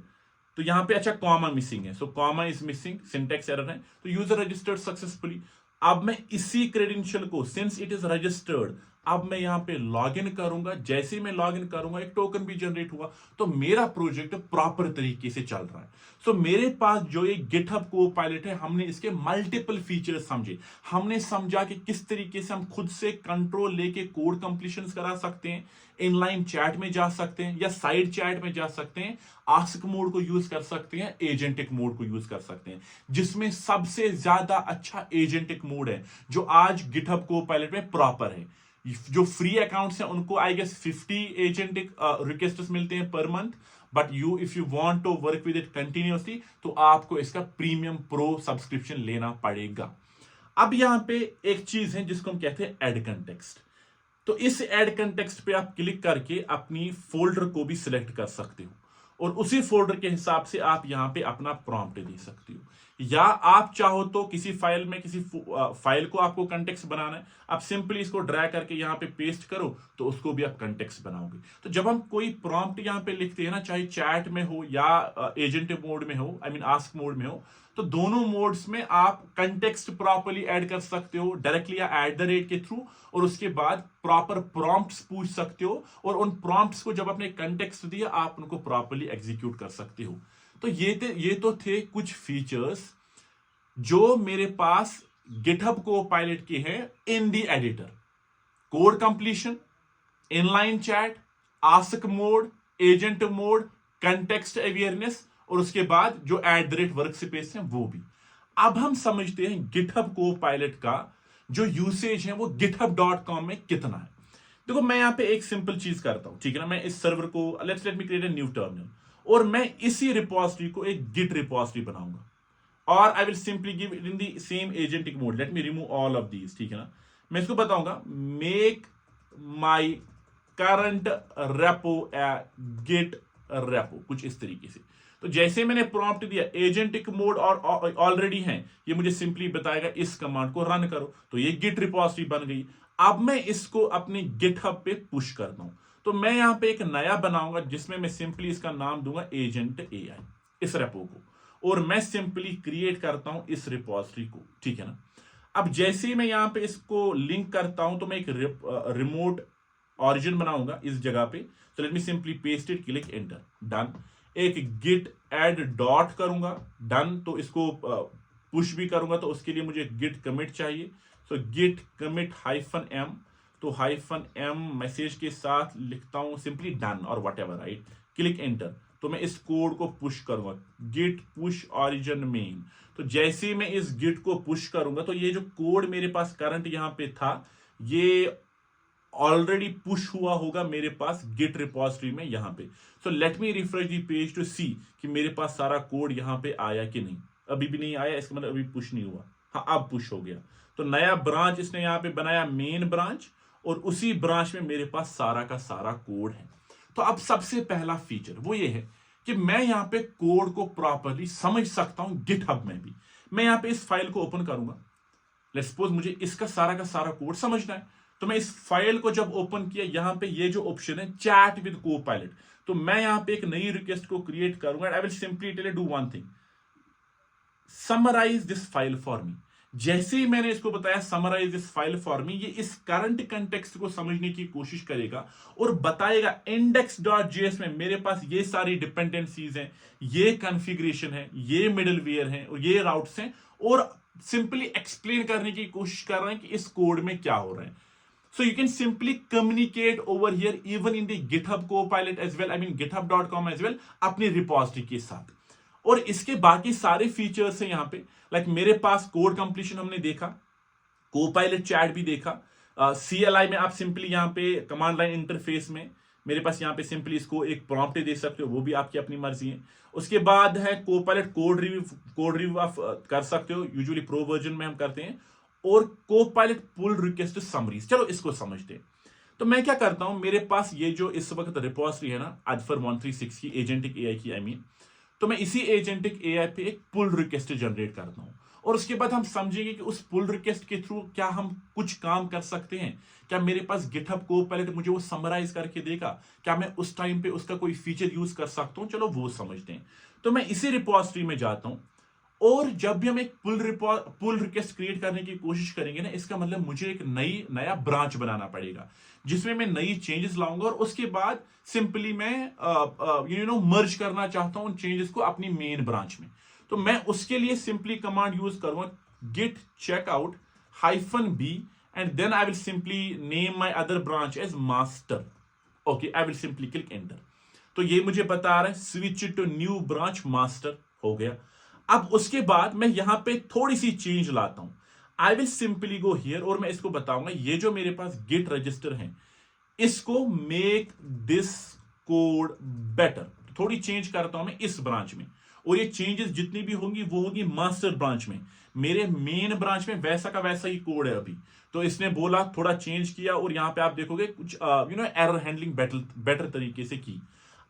तो यहां पे अच्छा कॉमा मिसिंग है, so comma is missing, syntax error है। तो यूजर रजिस्टर्ड सक्सेसफुली। अब मैं इसी क्रेडेंशियल को, सिंस इट इज रजिस्टर्ड, अब मैं यहां पे लॉगिन करूंगा। जैसे ही मैं लॉगिन करूंगा एक टोकन भी जनरेट हुआ, तो मेरा प्रोजेक्ट प्रॉपर तरीके से चल रहा है। सो मेरे पास जो एक गिटहब कोपायलट है, हमने इसके मल्टीपल फीचर्स समझे। हमने समझा कि किस तरीके से हम खुद से कंट्रोल लेके कोड कंप्लीशन करा सकते हैं, इनलाइन चैट में जा सकते हैं या साइड चैट में जा सकते हैं, आस्क मोड को यूज कर सकते हैं, एजेंटिक मोड को यूज कर सकते हैं, जिसमें सबसे ज्यादा अच्छा एजेंटिक मोड है जो आज गिटहब कोपायलट में प्रॉपर है। जो फ्री अकाउंट्स हैं उनको आई गेस 50 एजेंटिक रिक्वेस्ट्स मिलते हैं per month, but you if you want to work with it continuously तो आपको इसका प्रीमियम प्रो सब्सक्रिप्शन लेना पड़ेगा। अब यहां पे एक चीज है जिसको हम कहते हैं ऐड कंटेक्स्ट। तो इस ऐड कंटेक्स्ट पे आप क्लिक करके अपनी फोल्डर को भी सिलेक्ट कर सकते हो और उसी फोल्डर के हिसाब से आप यहां पे अपना प्रॉम्प्ट दे सकते हो, या आप चाहो तो किसी फाइल में किसी फाइल को आपको कंटेक्स्ट बनाना है, आप सिंपली इसको ड्रैग करके यहां पे पेस्ट करो तो उसको भी आप कंटेक्स्ट बनाओगे। तो जब हम कोई प्रॉम्प्ट यहां पे लिखते हैं ना, चाहे चैट में हो या एजेंट मोड में हो, आई मीन आस्क मोड में हो, तो दोनों मोड्स में आप कंटेक्स्ट प्रॉपर्ली ऐड कर सकते हो डायरेक्टली या @@ के थ्रू, और उसके बाद प्रॉपर प्रॉम्प्ट्स पूछ सकते हो और उन प्रॉम्प्ट्स को जब आपने कंटेक्स्ट दिया आप उनको प्रॉपर्ली एग्जीक्यूट कर सकते हो। तो ये तो थे कुछ फीचर्स जो मेरे पास गिटहब कोपायलट के हैं in the editor. Code completion, inline chat, ask mode, agent mode, context awareness और उसके बाद जो @ वर्कस्पेस है वो भी। अब हम समझते हैं गिटहब कोपायलट का जो यूसेज है वो github.com में कितना है। देखो मैं यहां पे एक सिंपल चीज करता हूं, ठीक है ना, मैं इस सर्वर को let me create a new terminal और मैं इसी रिपोजिटरी को एक गिट रिपोजिटरी बनाऊंगा और I will simply give it in the same agentic mode. Let me remove all of these, ठीक है ना। मैं इसको बताऊंगा make my current repo git repo, कुछ इस तरीके से। तो जैसे मैंने प्रॉम्प्ट दिया एजेंटिक मोड और ऑलरेडी है, ये मुझे सिंपली बताएगा इस कमांड को रन करो, तो ये गिट रिपोजिटरी बन गई। अब मैं इसको अपनी गिटहब पे पुश करता हूं, तो मैं यहां पे एक नया बनाऊंगा जिसमें मैं सिंपली इसका नाम दूंगा एजेंट AI, इस रेपो को, और मैं सिंपली क्रिएट करता हूं इस रिपोजिटरी को, ठीक है ना। अब जैसे ही मैं यहां पे इसको लिंक करता हूं तो मैं एक रिमोट ऑरिजिन बनाऊंगा इस जगह पे। तो late me simply paste it, click enter, done. एक गिट ऐड डॉट करूंगा, डन। तो इसको पुश भी करूंगा तो उसके लिए मुझे गिट कमिट चाहिए। सो गिट कमिट -m, तो -m मैसेज के साथ लिखता हूं सिंपली डन और what ever, right, click enter. तो मैं इस कोड को पुश करूंगा, गिट पुश ओरिजिन मेन। तो जैसे ही मैं इस गिट को पुश करूंगा तो ये जो कोड मेरे पास करंट यहां पे था, ये ऑलरेडी पुश हुआ होगा मेरे पास गिट रिपोजिटरी में यहां पे। So let me refresh the page to see कि मेरे पास सारा कोड यहां पे आया कि नहीं। अभी भी नहीं आया, इसका मतलब अभी पुश नहीं हुआ। हाँ, अब पुश हो गया। तो नया ब्रांच इसने यहां पे बनाया, मेन ब्रांच, और उसी ब्रांच में मेरे पास सारा का सारा कोड है। तो अब सबसे पहला फीचर वो ये है कि मैं यहां पे कोड को प्रॉपरली समझ सकता हूं गिटहब में भी। मैं यहां पे इस फाइल को ओपन करूंगा, लेट्स सपोज मुझे इसका सारा का सारा कोड समझना है। तो मैं इस फाइल को जब ओपन किया, यहां पे ये जो ऑप्शन है चैट विद कोपायलट, तो मैं यहां पे एक नई रिक्वेस्ट को क्रिएट करूंगा। I will simply tell do one thing, summarise this file for me. जैसे ही मैंने इसको बताया summarise this file for me, ये इस करंट कंटेक्स्ट को समझने की कोशिश करेगा और बताएगा index.js में मेरे पास ये सारी डिपेंडेंसीज हैं, ये कॉन्फ़िगरेशन है, ये मिडलवेयर है और ये राउट्स हैं, और सिंपली एक्सप्लेन करने की कोशिश कर रहे हैं कि इस कोड में क्या हो रहा है। So you can simply communicate over here even in the GitHub Copilot as well, I mean github.com as well, अपनी रिपोजिटरी के साथ। और इसके बाकी सारे फीचर्स हैं यहाँ पे, लाइक मेरे पास कोड कंप्लीशन हमने देखा, कोपायलट चैट भी देखा, CLI में आप सिंपली यहाँ पे कमांड लाइन इंटरफेस में मेरे पास यहाँ पे सिंपली इसको एक प्रॉम्प्ट दे सकते हो, वो भी आपकी अपनी मर्जी है। उसके बाद है कोपायलट कोड रिव्यू आप कर सकते हो, यूजुअली प्रो वर्जन में हम करते हैं, और कोपायलट पुल रिक्वेस्ट समरीज। चलो इसको समझते हैं। तो मैं क्या करता हूं, मेरे पास ये जो इस वक्त रिपोजिटरी है ना अजफर 136 की, एजेंटिक एआई की, आई मीन, तो मैं इसी एजेंटिक एआई पे एक पुल रिक्वेस्ट जनरेट करता हूं, और उसके बाद हम समझेंगे कि उस पुल रिक्वेस्ट के थ्रू क्या हम कुछ काम कर सकते हैं। क्या मेरे पास गिटहब कोपायलट मुझे वो समराइज करके देगा, क्या मैं उस टाइम पे उसका कोई फीचर यूज कर सकता हूं, चलो वो समझते हैं। तो मैं इसी रिपोजिटरी में जाता हूं, और जब भी हम एक पुल रिक्वेस्ट क्रिएट करने की कोशिश करेंगे ना, इसका मतलब मुझे एक नया ब्रांच बनाना पड़ेगा जिसमें मैं नई चेंजेस लाऊंगा, और उसके बाद सिंपली मैं मर्ज करना चाहता हूं उन चेंजेस को अपनी मेन ब्रांच में। तो मैं उसके लिए सिंपली कमांड यूज करूंगा git checkout -b, and then I will simply name my other branch as master. Okay, I will simply click enter. तो ये मुझे बता रहा है switch to new branch master हो गया। अब उसके बाद मैं यहां पे थोड़ी सी चेंज लाता हूं, आई विल सिंपली गो हियर, और मैं इसको बताऊंगा ये जो मेरे पास गिट रजिस्टर है इसको मेक दिस कोड बेटर। थोड़ी चेंज करता हूं मैं इस ब्रांच में, और ये चेंजेस जितनी भी होंगी वो होगी मास्टर ब्रांच में। मेरे मेन ब्रांच में वैसा का वैसा ही कोड है अभी, तो इसने बोला थोड़ा चेंज किया, और यहां पे आप देखोगे कुछ एरर हैंडलिंग बेटर तरीके से की।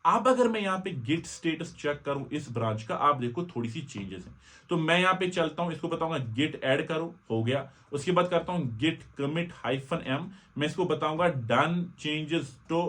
अब अगर मैं यहाँ पे गिट स्टेटस चेक करूं इस ब्रांच का, आप देखो थोड़ी सी चेंजेस हैं। तो मैं यहाँ पे चलता हूं, इसको बताऊंगा गिट ऐड करो, हो गया। उसके बाद करता हूं गिट कमिट -m, मैं इसको बताऊंगा done changes to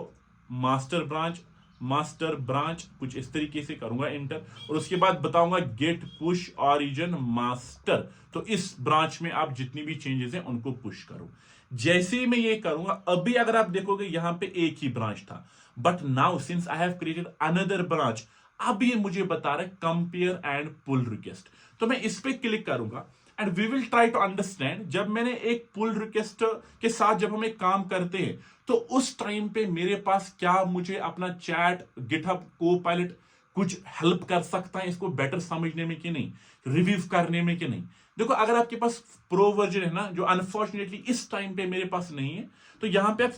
master branch, कुछ इस तरीके से करूंगा एंटर, और उसके बाद बताऊंगा गिट पुश ओरिजिन मास्टर, तो इस ब्रांच में आप जितनी भी चेंजेस हैं उनको पुश करो। जैसे ही मैं ये करूंगा, अभी अगर आप देखोगे यहां पे एक ही ब्रांच था, but now since I have created another branch, अब ये मुझे बता रहा है कंपेयर एंड पुल रिक्वेस्ट। तो मैं इस पे क्लिक करूंगा and we will try to understand, जब मैंने एक पुल रिक्वेस्ट के साथ जब हम एक काम करते हैं तो उस टाइम पे मेरे पास क्या मुझे अपना चैट गिटहब कोपायलट कुछ हेल्प कर सकता है इसको बेटर समझने में कि नहीं, रिव्यू करने में कि नहीं। देखो अगर आपके पास प्रो वर्जन है ना, जो अनफॉर्चुनेटली इस टाइम पे मेरे पास नहीं है, तो यहां पे आप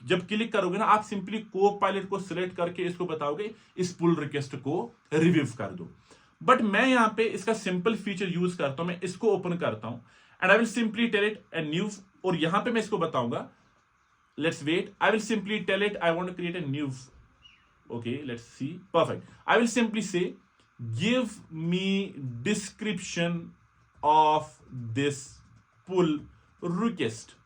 जब क्लिक करोगे ना, आप सिंपली कोपायलट को सिलेक्ट करके इसको बताओगे इस पुल रिक्वेस्ट को रिव्यू कर दो। बट मैं यहां पे इसका सिंपल फीचर यूज करता हूं, मैं इसको ओपन करता हूं and I will simply tell it a new, और यहां पे मैं इसको बताऊंगा, let's wait, I will simply tell it I want to create a new, okay let's see, perfect. I will simply say give me description of this pull request.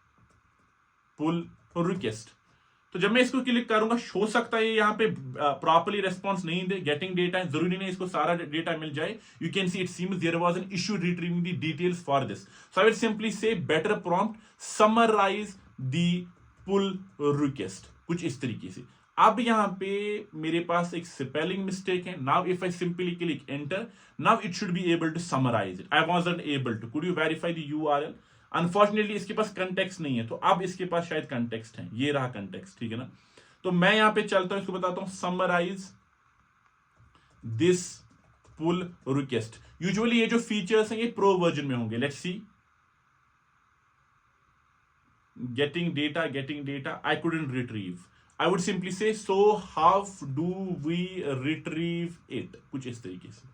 तो जब मैं इसको क्लिक करूंगा, हो सकता है यहां पे प्रॉपर्ली रेस्पॉन्स नहीं दे, गेटिंग डेटा है, जरूरी नहीं इसको सारा डेटा मिल जाए। You can see it seems there was an issue retrieving the details for this, so I will simply say better prompt summarize the pull request, कुछ इस तरीके से। अब यहां पे मेरे पास एक स्पेलिंग मिस्टेक है. Now if I simply click enter, now it should be able to summarise it. I wasn't able to. Could you verify the URL? Unfortunately इसके पास कंटेक्स्ट नहीं है, तो अब इसके पास शायद कंटेक्स्ट है. ये रहा कंटेक्स्ट, ठीक है ना. तो मैं यहां पे चलता हूं, इसको बताता हूं summarise this pull request. Usually ये जो फीचर्स हैं ये प्रो वर्जन में होंगे. Let's see. getting data, I couldn't retrieve. I would simply say, so how do we retrieve it? कुछ इस तरीके से.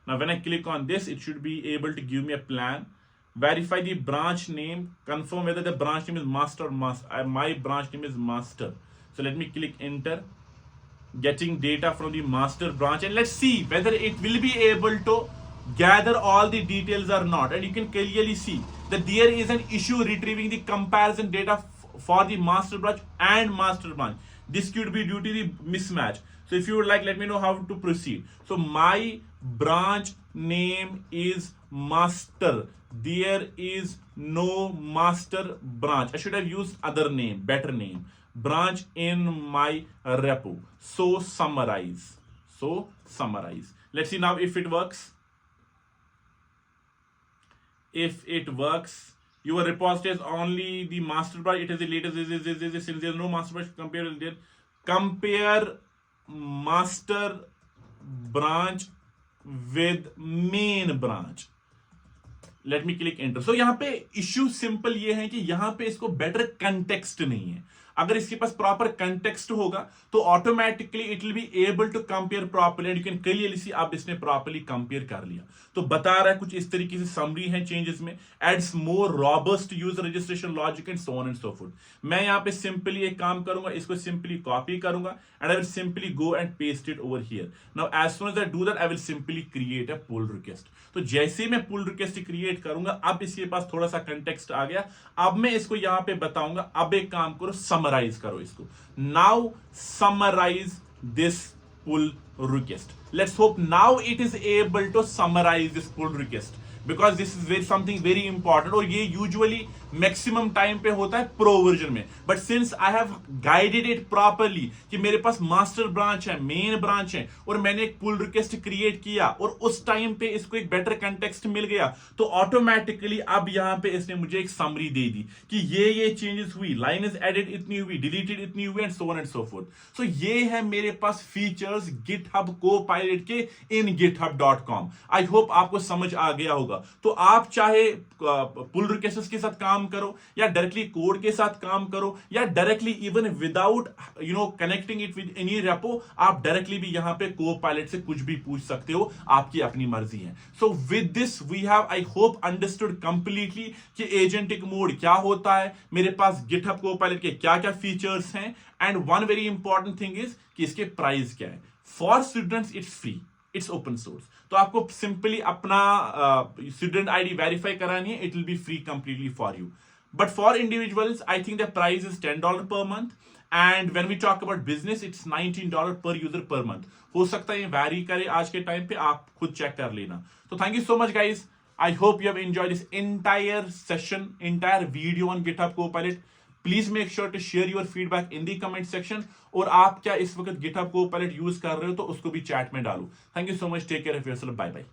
Now when I click on this, it should be able to give me a plan. Verify the branch name, confirm whether the branch name is master or master. My branch name is master. So let me click enter. Getting data from the master branch, and let's see whether it will be able to gather all the details or not. And you can clearly see that there is an issue retrieving the comparison data for the master branch and master branch. This could be due to the mismatch. So if you would like, let me know how to proceed. So my branch name is master. There is no master branch. I should have used other name, better name. Branch in my repo. So summarize. Let's see now if it works. If it works, your repository is only the master branch. It is the latest. Since there is no master branch, compare master branch with main branch. Let me click enter. So यहां पे issue simple ये है कि यहां पे इसको better context नहीं है. अगर इसके पास प्रॉपर कंटेक्स्ट होगा तो automatically it will be able to compare properly. And you can clearly see अब इसने प्रॉपर्ली कंपेयर कर लिया. तो बता रहा है कुछ इस तरीके से समरी है चेंजेस में. Adds more robust user registration logic and so on and so forth. मैं यहां पे सिंपली एक काम करूंगा, इसको सिंपली कॉपी करूंगा and I will simply go and paste it over here. Now as soon as I do that I will simply create a pull request. तो जैसे मैं पुल रिक्वेस्ट क्रिएट करूंगा, अब इसके पास थोड़ा सा कंटेक्स्ट आ गया. अब मैं इसको यहां पे बताऊंगा. अब एक काम करो, समराइज करो इसको. Now summarise this pull request. Let's hope now it is able to summarize this pull request, because this is something very important. और ये usually maximum time पे होता है pro version में. But since I have guided it properly कि मेरे पास master branch है, main branch है, और मैंने एक pull request create किया और उस टाइम पे इसको एक better context मिल गया, तो automatically अब यहाँ पे इसने मुझे एक summary दे दी कि ये changes हुई, line is added इतनी हुई, deleted इतनी हुई, and so on and so forth. So ये है मेरे पास features GitHub Copilot के in github.com. I hope आपको समझ आ गया होगा. तो आप चाहे पुल रिक्वेस्ट्स के साथ काम करो, या डायरेक्टली कोड के साथ काम करो, या directly even without connecting it with any repo, आप डायरेक्टली भी यहां पे कोपायलट से कुछ भी पूछ सकते हो. आपकी अपनी मर्जी है. So with this we have, I hope, understood completely कि एजेंटिक मोड क्या होता है, मेरे पास गिटहब कोपायलट के क्या क्या फीचर्स हैं, and one very important thing is कि इसके प्राइस क्या है. For students it's free, it's open source. तो आपको सिंपली अपना स्टूडेंट आईडी वेरीफाई करानी है. It will be free completely for you. But for individuals I think the price is $10 per month, and when we talk about business it's $19 per user per month. हो सकता है ये vary करे आज के time पे, आप खुद चेक कर लेना. तो thank you so much guys. I hope you have enjoyed this entire session, entire video on GitHub Copilot. Please make sure to share your feedback in the comment section. और आप क्या इस वक्त GitHub Copilot यूज कर रहे हो तो उसको भी चैट में डालो. Thank you so much. Take care of yourself. Bye bye.